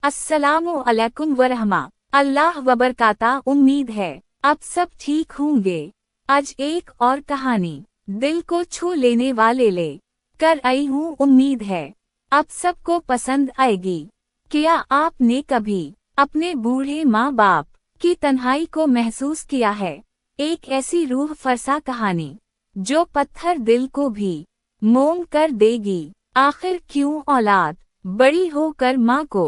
अस्सलामु अलैकुम वरहमा अल्लाह वबरकाता। उम्मीद है अब सब ठीक होंगे। आज एक और कहानी दिल को छू लेने वाले ले कर आई हूँ। उम्मीद है अब सबको पसंद आएगी। क्या आपने कभी अपने बूढ़े माँ बाप की तन्हाई को महसूस किया है? एक ऐसी रूह फरसा कहानी जो पत्थर दिल को भी मोम कर देगी। आखिर क्यों औलाद बड़ी होकर माँ को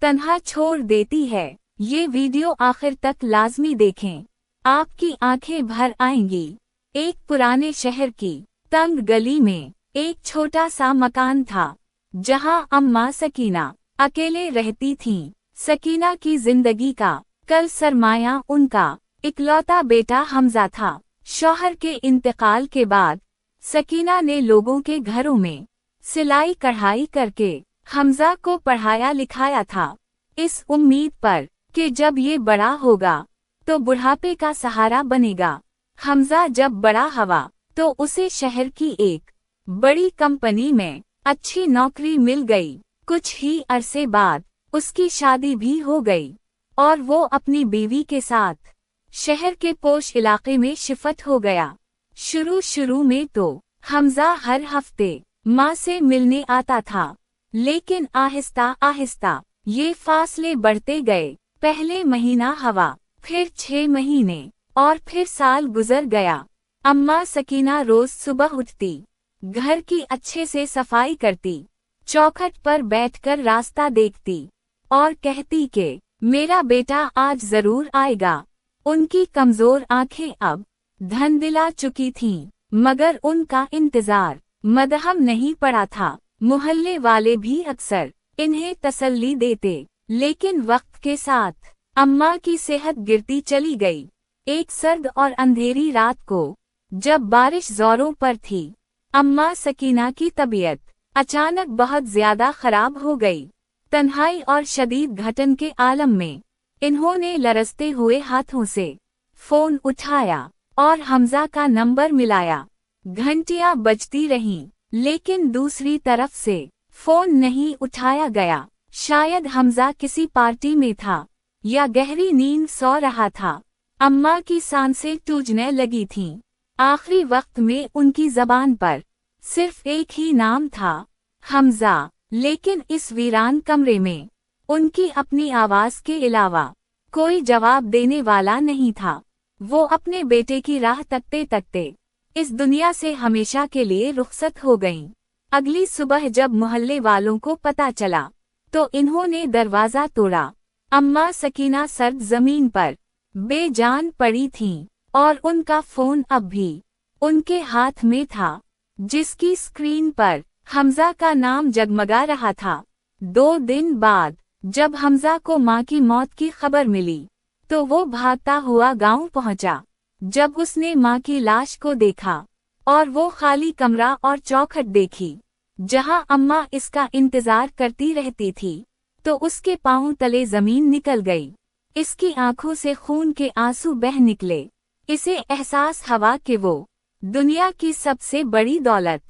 तन्हा छोड़ देती है? ये वीडियो आखिर तक लाजमी देखें, आपकी आंखें भर आएंगी। एक पुराने शहर की तंग गली में एक छोटा सा मकान था जहां अम्मा सकीना अकेले रहती थीं। सकीना की जिंदगी का कल सरमाया उनका इकलौता बेटा हमजा था। शौहर के इंतकाल के बाद सकीना ने लोगों के घरों में सिलाई कढ़ाई करके हमजा को पढ़ाया लिखाया था, इस उम्मीद पर कि जब ये बड़ा होगा तो बुढ़ापे का सहारा बनेगा। हमजा जब बड़ा हुआ तो उसे शहर की एक बड़ी कंपनी में अच्छी नौकरी मिल गई। कुछ ही अरसे बाद उसकी शादी भी हो गई और वो अपनी बीवी के साथ शहर के पोश इलाके में शिफ्ट हो गया। शुरू में तो हमजा हर हफ्ते माँ से मिलने आता था, लेकिन आहिस्ता आहिस्ता ये फासले बढ़ते गए। पहले महीना हुआ, फिर 6 महीने और फिर साल गुजर गया। अम्मा सकीना रोज सुबह उठती, घर की अच्छे से सफाई करती, चौखट पर बैठकर रास्ता देखती और कहती कि मेरा बेटा आज जरूर आएगा। उनकी कमजोर आंखें अब धुंधला चुकी थीं, मगर उनका इंतजार मदहम नहीं पड़ा था। मोहल्ले वाले भी अक्सर इन्हें तसल्ली देते, लेकिन वक्त के साथ अम्मा की सेहत गिरती चली गई। एक सर्द और अंधेरी रात को जब बारिश जोरों पर थी, अम्मा सकीना की तबीयत अचानक बहुत ज्यादा खराब हो गई। तन्हाई और शदीद घटन के आलम में इन्होंने लरजते हुए हाथों से फोन उठाया और हमजा का नंबर मिलाया। घंटियां बजती रहीं, लेकिन दूसरी तरफ से फोन नहीं उठाया गया। शायद हमजा किसी पार्टी में था या गहरी नींद सो रहा था। अम्मा की सांसें टूटने लगी थीं। आखिरी वक्त में उनकी जबान पर सिर्फ एक ही नाम था, हमजा। लेकिन इस वीरान कमरे में उनकी अपनी आवाज के अलावा कोई जवाब देने वाला नहीं था। वो अपने बेटे की राह तकते तकते इस दुनिया से हमेशा के लिए रुखसत हो गईं। अगली सुबह जब मोहल्ले वालों को पता चला तो इन्होंने दरवाजा तोड़ा। अम्मा सकीना सर्द जमीन पर बेजान पड़ी थीं और उनका फोन अब भी उनके हाथ में था, जिसकी स्क्रीन पर हमजा का नाम जगमगा रहा था। 2 दिन बाद जब हमजा को मां की मौत की खबर मिली तो वो भागता हुआ गांव पहुंचा। जब उसने मां की लाश को देखा और वो खाली कमरा और चौखट देखी जहां अम्मा इसका इंतजार करती रहती थी, तो उसके पांव तले जमीन निकल गई। इसकी आंखों से खून के आंसू बह निकले। इसे एहसास हुआ कि वो दुनिया की सबसे बड़ी दौलत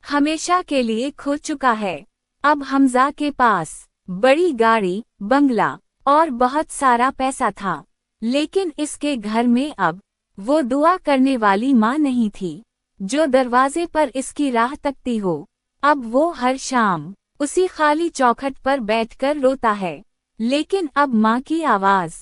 हमेशा के लिए खो चुका है। अब हमजा के पास बड़ी गाड़ी, बंगला और बहुत सारा पैसा था, लेकिन इसके घर में अब वो दुआ करने वाली माँ नहीं थी जो दरवाजे पर इसकी राह तकती हो। अब वो हर शाम उसी खाली चौखट पर बैठकर रोता है, लेकिन अब माँ की आवाज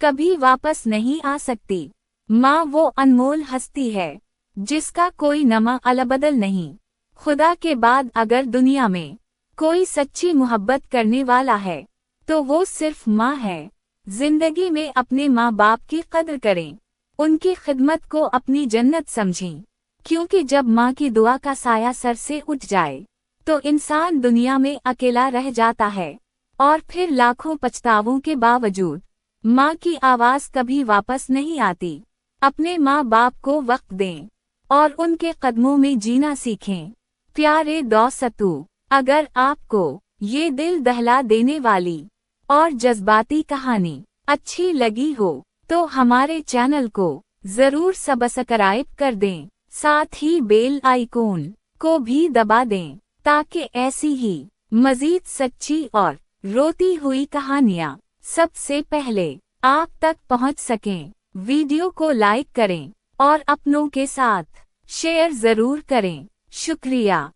कभी वापस नहीं आ सकती। माँ वो अनमोल हस्ती है जिसका कोई नमा अलबदल नहीं। खुदा के बाद अगर दुनिया में कोई सच्ची मोहब्बत करने वाला है तो वो सिर्फ माँ है। जिंदगी में अपने माँ बाप की कदर करें, उनकी खिदमत को अपनी जन्नत समझें, क्योंकि जब माँ की दुआ का साया सर से उठ जाए तो इंसान दुनिया में अकेला रह जाता है और फिर लाखों पछतावों के बावजूद माँ की आवाज कभी वापस नहीं आती। अपने माँ बाप को वक्त दें और उनके कदमों में जीना सीखें। प्यारे दोस्तों, अगर आपको ये दिल दहला देने वाली और जज्बाती कहानी अच्छी लगी हो तो हमारे चैनल को जरूर सब्सक्राइब कर दें, साथ ही बेल आइकॉन को भी दबा दें ताकि ऐसी ही मजीद सच्ची और रोती हुई कहानियाँ सबसे पहले आप तक पहुँच सकें, वीडियो को लाइक करें और अपनों के साथ शेयर जरूर करें। शुक्रिया।